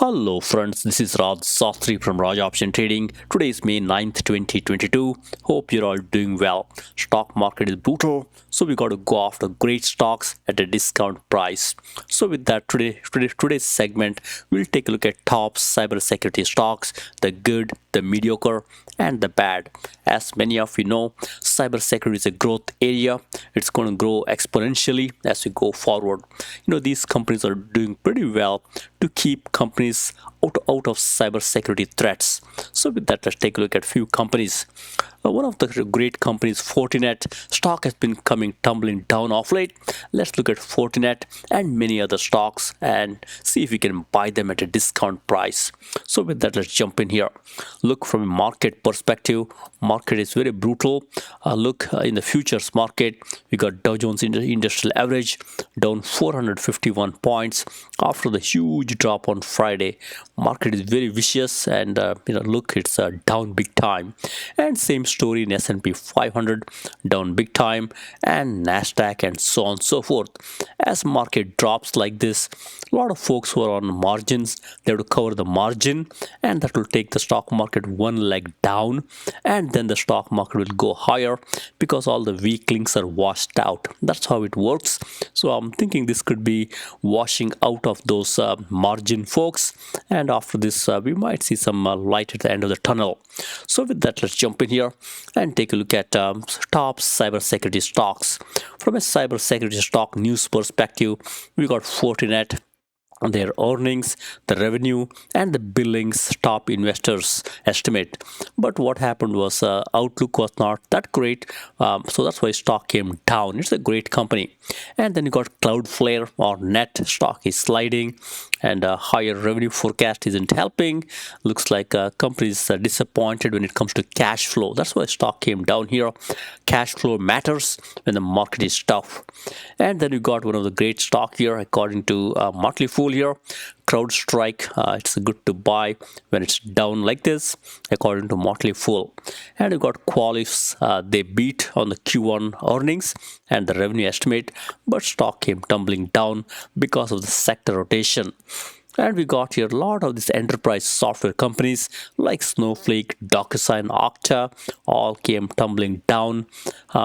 Hello friends, this is Raj Sastry from Raj Option Trading. Today is May 9th, 2022. Hope you're all doing well. Stock market is brutal, so we got to go after great stocks at a discount price. So with that, today's segment, we'll take a look at top cybersecurity stocks, the good, the mediocre, and the bad. As many of you know, cybersecurity is a growth area. It's going to grow exponentially as we go forward. These companies are doing pretty well to keep companies out of cybersecurity threats. So with that, let's take a look at few companies. One of the great companies, Fortinet, stock has been coming tumbling down of late. Let's look at Fortinet and many other stocks and see if we can buy them at a discount price. So with that, let's jump in here. Look, from a market perspective, market is very brutal. Look, in the futures market, we got Dow Jones Industrial Average down 451 points after the huge drop on Friday. Market is very vicious, and look, it's down big time. And same story in S&P 500, down big time, and Nasdaq, and so on and so forth. As market drops like this, a lot of folks who are on margins, they have to cover the margin, and that will take the stock market one leg down, and then the stock market will go higher because all the weak links are washed out. That's how it works. So I'm thinking this could be washing out of those margin folks, and after this we might see some light at the end of the tunnel. So with that, let's jump in here and take a look at top cybersecurity stocks. From a cybersecurity stock news perspective, we got Fortinet, their earnings, the revenue, and the billings top investors estimate. But what happened was outlook was not that great, so that's why stock came down. It's a great company. And then you got Cloudflare or Net, stock is sliding, and a higher revenue forecast isn't helping. Looks like companies are disappointed when it comes to cash flow. That's why stock came down here. Cash flow matters when the market is tough. And then you got one of the great stock here according to Motley Fool here, CrowdStrike. It's good to buy when it's down like this according to Motley Fool. And you got Qualys. They beat on the Q1 earnings and the revenue estimate, but stock came tumbling down because of the sector rotation. And we got here a lot of these enterprise software companies like Snowflake, DocuSign, Okta, all came tumbling down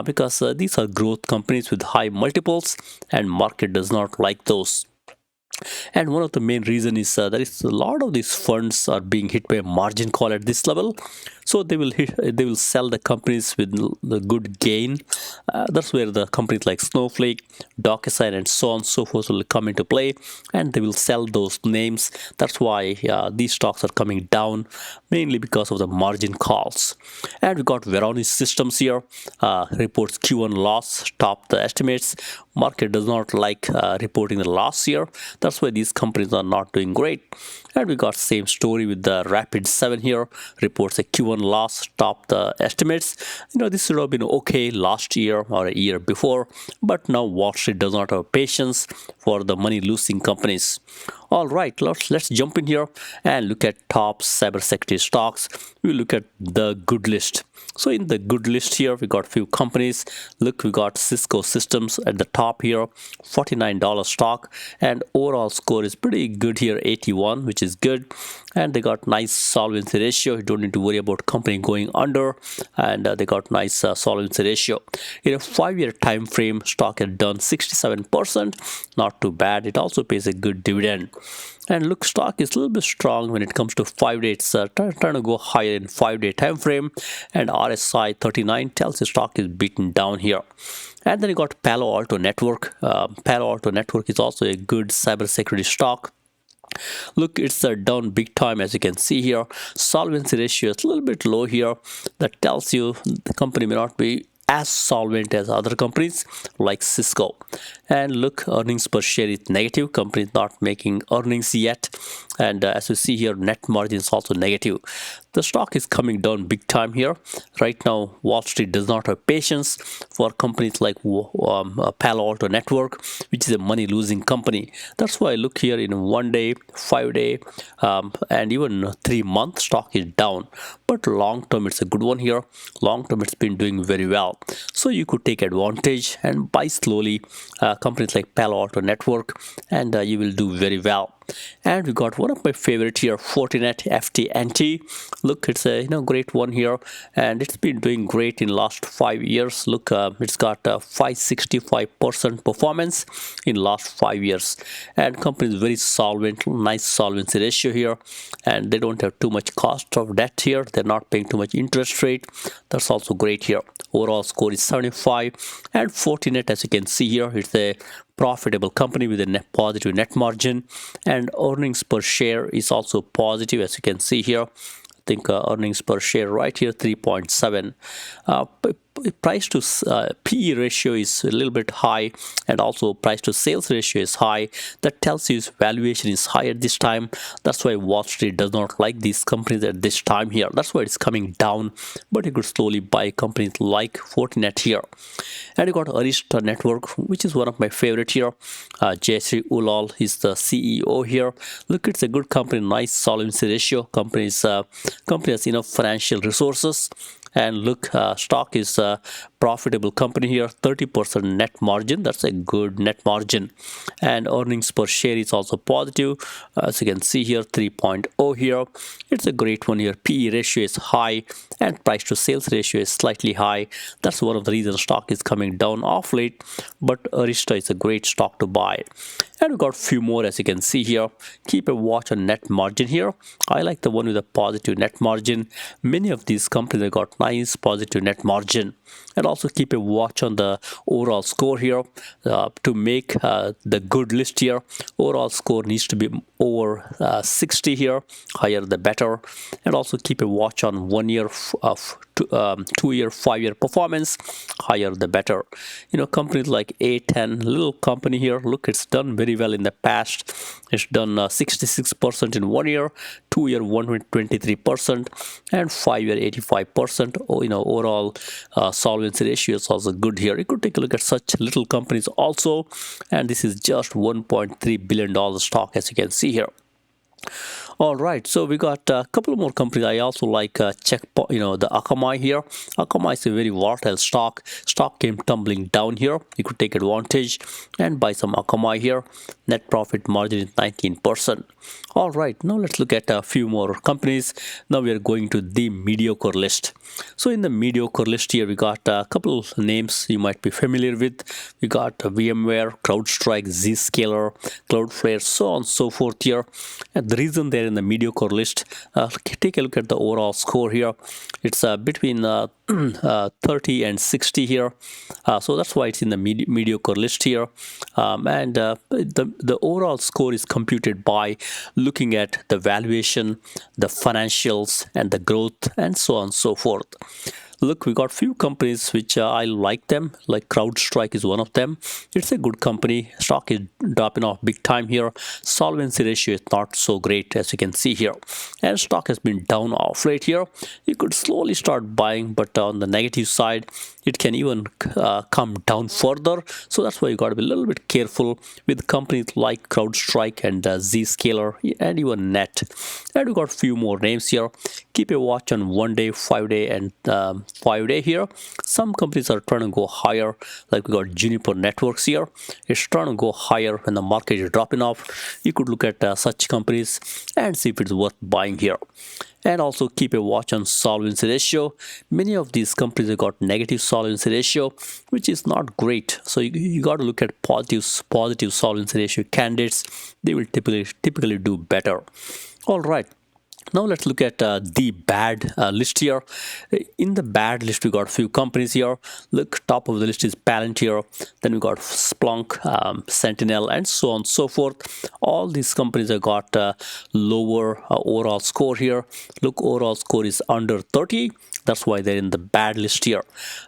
because these are growth companies with high multiples, and market does not like those. And one of the main reasons is that is a lot of these funds are being hit by a margin call at this level, so they will sell the companies with the good gain. That's where the companies like Snowflake, DocuSign, and so on and so forth will come into play, and they will sell those names. That's why these stocks are coming down, mainly because of the margin calls. And we got Varonis Systems here, reports Q1 loss, top the estimates. Market does not like reporting the loss here. That's why these companies are not doing great. And we got same story with the Rapid7 here, reports a Q1 loss, top the estimates. This should have been okay last year or a year before, but now Wall Street does not have patience for the money losing companies. All right, let's jump in here and look at top cybersecurity stocks. We look at the good list. So in the good list here, we got few companies. Look, we got Cisco Systems at the top here, $49 stock, and overall score is pretty good here, 81, which is good. And they got nice solvency ratio. You don't need to worry about company going under, and they got nice solvency ratio. In a 5-year time frame, stock had done 67%, not too bad. It also pays a good dividend. And look, stock is a little bit strong when it comes to 5 days. Trying to go higher in 5-day time frame, and RSI 39 tells the stock is beaten down here. And then you got Palo Alto Network. Palo Alto Network is also a good cybersecurity stock. Look, it's down big time, as you can see here. Solvency ratio is a little bit low here. That tells you the company may not be as solvent as other companies like Cisco. And look, earnings per share is negative. Company is not making earnings yet, and as you see here, net margin is also negative. The stock is coming down big time here. Right now, Wall Street does not have patience for companies like Palo Alto Network, which is a money-losing company. That's why I look here in 1 day, 5 day, and even 3 month stock is down. But long term, it's a good one here. Long term, it's been doing very well. So you could take advantage and buy slowly companies like Palo Alto Network, and you will do very well. And we got one of my favorite here, Fortinet, FTNT. Look, it's a great one here, and it's been doing great in last 5 years. Look, it's got 565% performance in last 5 years, and company is very solvent, nice solvency ratio here, and they don't have too much cost of debt here. They're not paying too much interest rate. That's also great here. Overall score is 75, and Fortinet, as you can see here, it's a profitable company with a positive net margin, and earnings per share is also positive, as you can see here. I think earnings per share right here 3.7. Price to PE ratio is a little bit high, and also price to sales ratio is high. That tells you its valuation is high at this time. That's why Wall Street does not like these companies at this time here. That's why it's coming down, but you could slowly buy companies like Fortinet here. And you got Arista Network, which is one of my favorite here. Jayshree Ullal is the CEO here. Look, it's a good company, nice solvency ratio. Company has enough financial resources. And look, stock is a profitable company here, 30% net margin. That's a good net margin. And earnings per share is also positive. As you can see here, 3.0 here. It's a great one here. PE ratio is high, and price to sales ratio is slightly high. That's one of the reasons stock is coming down off late, but Arista is a great stock to buy. And we got a few more, as you can see here. Keep a watch on net margin here. I like the one with a positive net margin. Many of these companies have got nice positive net margin. And also keep a watch on the overall score here. To make the good list here, overall score needs to be over 60 here. Higher the better. And also keep a watch on 1 year of 2 year, 5 year performance. Higher the better. Companies like A10, little company here. Look, it's done very well in the past. It's done 66% in 1 year, 2 year 123%, and 5 year 85%. Overall solvency ratio is also good here. You could take a look at such little companies also, and this is just $1.3 billion stock, as you can see here. All right, so we got a couple more companies. I also like the Akamai here. Akamai is a very volatile stock. Stock came tumbling down here. You could take advantage and buy some Akamai here. Net profit margin is 19%. All right, now let's look at a few more companies. Now we are going to the mediocre list. So in the mediocre list here, we got a couple of names you might be familiar with. We got VMware, CrowdStrike, Zscaler, Cloudflare, so on and so forth here. And the reason they're in the mediocre list, take a look at the overall score here. It's between 30 and 60 here, so that's why it's in the mediocre list here. And the overall score is computed by looking at the valuation, the financials, and the growth, and so on and so forth. Look, we got few companies which I like them, like CrowdStrike is one of them. It's a good company. Stock is dropping off big time here. Solvency ratio is not so great, as you can see here. And stock has been down off late here. You could slowly start buying, but on the negative side, it can even come down further. So that's why you got to be a little bit careful with companies like CrowdStrike and Zscaler and even ANET. And we got a few more names here. Keep a watch on 1 day, 5 day, and 5 day here. Some companies are trying to go higher, like we got Juniper Networks here. It's trying to go higher when the market is dropping off. You could look at such companies and see if it's worth buying here. And also keep a watch on solvency ratio. Many of these companies have got negative solvency ratio, which is not great. So you got to look at positive solvency ratio candidates. They will typically do better. All right. Now let's look at the bad list here. In the bad list, we got a few companies here. Look, top of the list is Palantir. Then we got Splunk, Sentinel, and so on and so forth. All these companies have got lower overall score here. Look, overall score is under 30. That's why they're in the bad list here.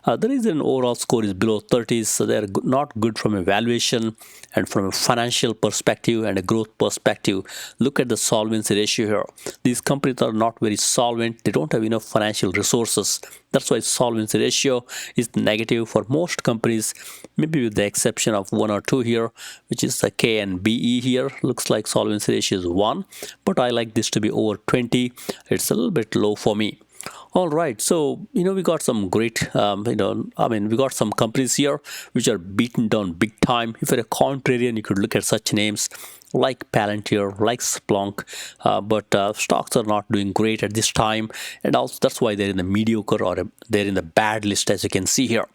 The reason overall score is below 30 is so they're not good from a valuation and from a financial perspective and a growth perspective. Look at the solvency ratio here. These companies are not very solvent. They don't have enough financial resources. That's why solvency ratio is negative for most companies, maybe with the exception of 1 or 2 here, which is the K and BE here. Looks like solvency ratio is 1, but I like this to be over 20. It's a little bit low for me. All right, so we got some great, we got some companies here which are beaten down big time. If you're a contrarian, you could look at such names like Palantir, like Splunk, but stocks are not doing great at this time, and also that's why they're in the mediocre or they're in the bad list, as you can see here.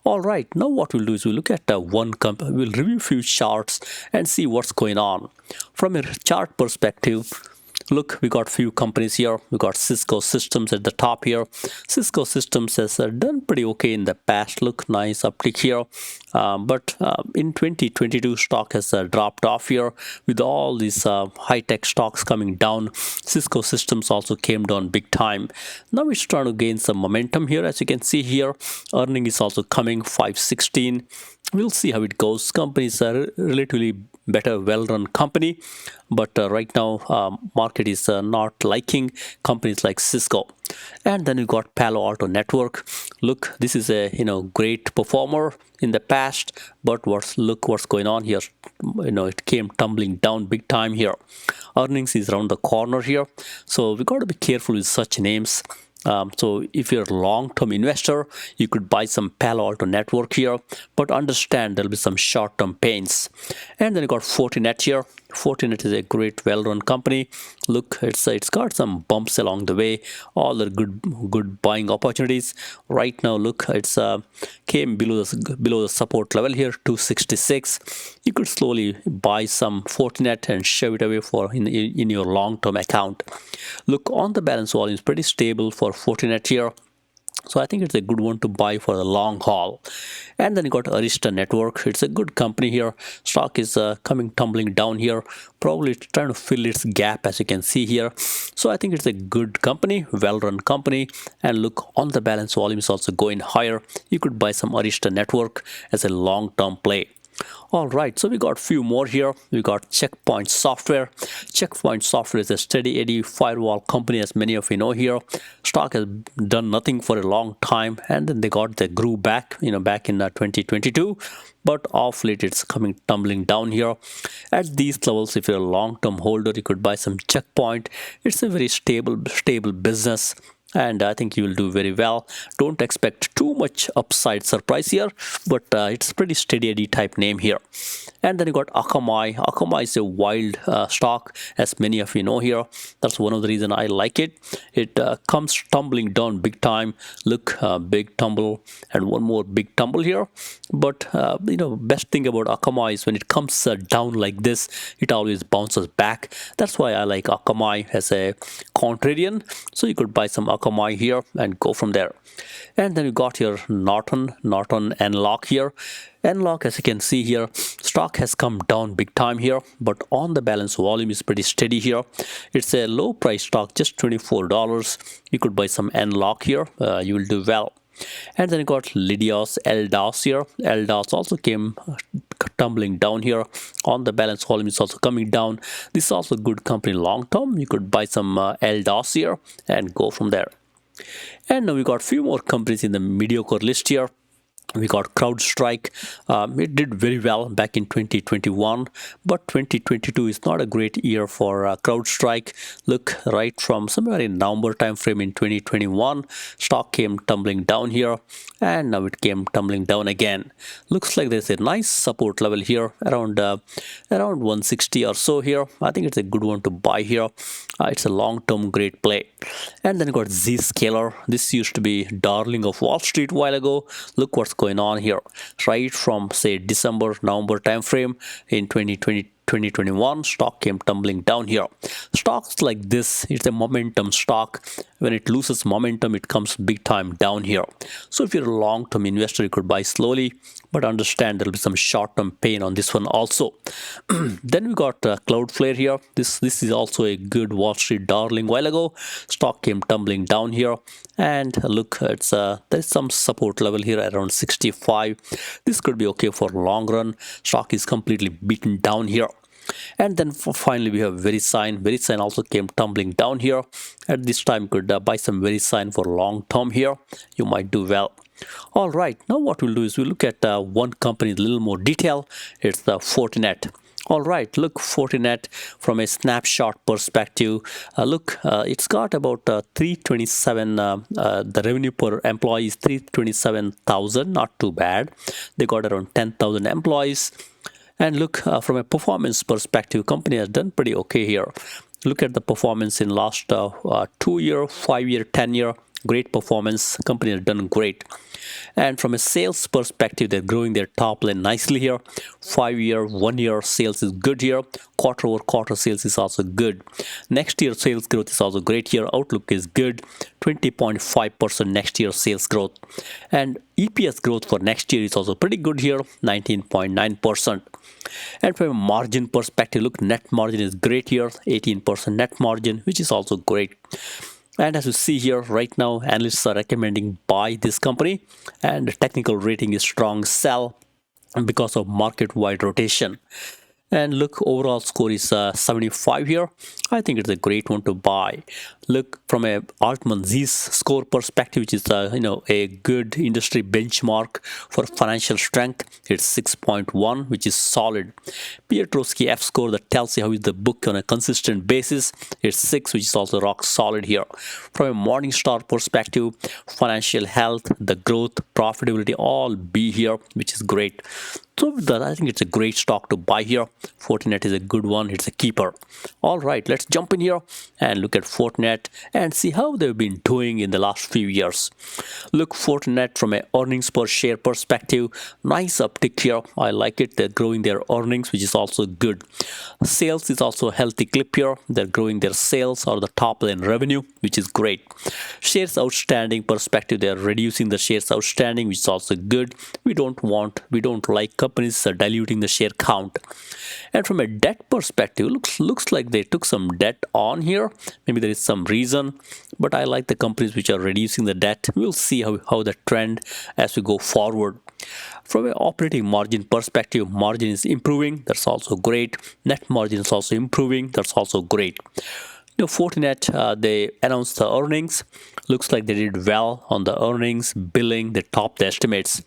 All right, now what we'll do is we'll look at one company, we'll review a few charts and see what's going on from a chart perspective. Look, we got few companies here. We got Cisco Systems at the top here. Cisco Systems has done pretty okay in the past. Look, nice uptick here. But in 2022, stock has dropped off here with all these high-tech stocks coming down. Cisco Systems also came down big time. Now it's trying to gain some momentum here. As you can see here, earning is also coming 516. We'll see how it goes. Companies are relatively better, well-run company, but right now market is not liking companies like Cisco. And then we got Palo Alto Network. Look, this is a great performer in the past, but look what's going on here. It came tumbling down big time here. Earnings is around the corner here, so we got to be careful with such names. So if you're a long-term investor, you could buy some Palo Alto Network here, but understand there'll be some short-term pains. And then you got Fortinet here. Fortinet is a great, well-run company. Look, it's got some bumps along the way. All the good buying opportunities. Right now, look, it's came below the support level here, 266. You could slowly buy some Fortinet and shove it away in your long-term account. Look, on the balance volume is pretty stable for Fortinet here. So I think it's a good one to buy for the long haul. And then you got Arista Network. It's a good company here. Stock is coming tumbling down here. Probably trying to fill its gap, as you can see here. So I think it's a good company, well-run company. And look, on the balance volume is also going higher. You could buy some Arista Network as a long-term play. All right, so we got few more here. We got Checkpoint Software. Checkpoint Software is a steady Eddie firewall company, as many of you know here. Stock has done nothing for a long time, and then they grew back, back in 2022. But off late, it's coming tumbling down here. At these levels, if you're a long-term holder, you could buy some Checkpoint. It's a very stable business, and I think you will do very well. Don't expect too much upside surprise here, but it's pretty steady Eddie type name here. And then you got Akamai. Akamai is a wild stock, as many of you know here. That's one of the reasons I like it. It comes tumbling down big time. Look, big tumble and one more big tumble here. But best thing about Akamai is when it comes down like this, it always bounces back. That's why I like Akamai as a contrarian. So you could buy some Akamai here and go from there. And then you got your Norton NLOK here. NLOK, as you can see here, stock has come down big time here, but on the balance volume is pretty steady here. It's a low price stock, just $24. You could buy some NLOK here. You will do well. And then you got LDOS here. LDOS also came tumbling down here. On the balance volume is also coming down. This is also a good company long term. You could buy some LDOS here and go from there. And now we got few more companies in the mediocre list here. We got CrowdStrike. It did very well back in 2021, but 2022 is not a great year for CrowdStrike. Look, right from somewhere in November time frame in 2021, stock came tumbling down here, and now it came tumbling down again. Looks like there's a nice support level here around 160 or so here. I think it's a good one to buy here. It's a long-term great play. And then you got Zscaler. This used to be darling of Wall Street a while ago. Look what's going on here. Right from say November time frame in 2021, stock came tumbling down here. Stocks like this, it's a momentum stock. When it loses momentum, it comes big time down here. So if you're a long-term investor, you could buy slowly, but understand there'll be some short-term pain on this one also. Then we got Cloudflare here. This is also a good Wall Street darling while ago. Stock came tumbling down here, and look, there's some support level here around 65. This could be okay for long run. Stock is completely beaten down here. And then finally we have VeriSign. VeriSign also came tumbling down here. At this time, could buy some VeriSign for long term here. You might do well. All right, now what we'll do is we'll look at one company in a little more detail. It's the Fortinet. All right, look, Fortinet from a snapshot perspective, it's got about 327, the revenue per employee is 327,000, not too bad. They got around 10,000 employees. And look, from a performance perspective, company has done pretty okay here. Look at the performance in last 2-year, 5-year, 10-year. Great performance. Company has done great. And from a sales perspective, they're growing their top line nicely here. 5-year, 1-year sales is good here. Quarter over quarter sales is also good. Next year sales growth is also great here. Outlook is good. 20.5% next year sales growth. And EPS growth for next year is also pretty good here. 19.9%. And from a margin perspective, look, net margin is great here. 18% net margin, which is also great. And as you see here, right now, analysts are recommending buy this company, and the technical rating is strong sell because of market-wide rotation. And look, overall score is 75 here. I think it's a great one to buy. Look, from a Altman Z's score perspective, which is a good industry benchmark for financial strength, it's 6.1, which is solid. Piotrowski F score that tells you how is the book on a consistent basis, it's 6, which is also rock solid here. From a Morningstar perspective, financial health, the growth, profitability, all B here, which is great. So with that, I think it's a great stock to buy here. Fortinet is a good one. It's a keeper. All right, let's jump in here and look at Fortinet and see how they've been doing in the last few years. Look, Fortinet from a earnings per share perspective, nice uptick here. I like it. They're growing their earnings, which is also good. Sales is also a healthy clip here. They're growing their sales or the top line revenue, which is great. Shares outstanding perspective, they're reducing the shares outstanding, which is also good. We don't like companies are diluting the share count. And from a debt perspective, looks like they took some debt on here. Maybe there is some reason, but I like the companies which are reducing the debt. We'll see how the trend as we go forward. From an operating margin perspective, margin is improving. That's also great. Net margin is also improving. That's also great. Fortinet, they announced the earnings. Looks like they did well on the earnings, billing, they topped the estimates.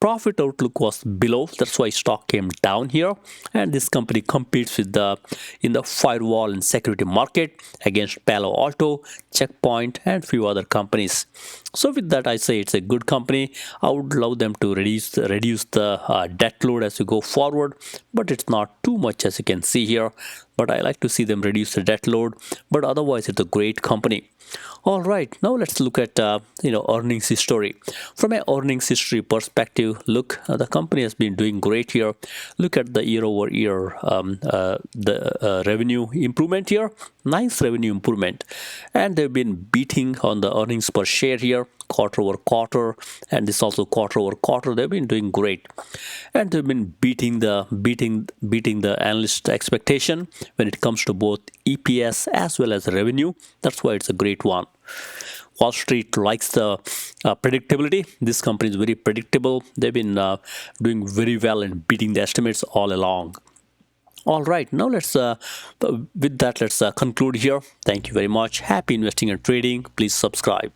Profit outlook was below, that's why stock came down here. And this company competes in the firewall and security market against Palo Alto, Checkpoint, and few other companies. So with that, I say it's a good company. I would love them to reduce the debt load as we go forward, but it's not too much as you can see here. But I like to see them reduce the debt load. But otherwise, it's a great company. All right, now let's look at earnings history. From an earnings history perspective, look, the company has been doing great here. Look at the year-over-year revenue improvement here. Nice revenue improvement, and they've been beating on the earnings per share here, quarter over quarter, and this also quarter over quarter. They've been doing great, and they've been beating the analyst expectation when it comes to both EPS as well as revenue. That's why it's a great one. Wall Street likes the predictability. This company is very predictable. They've been doing very well and beating the estimates all along. All right, now let's conclude here. Thank you very much. Happy investing and trading. Please subscribe.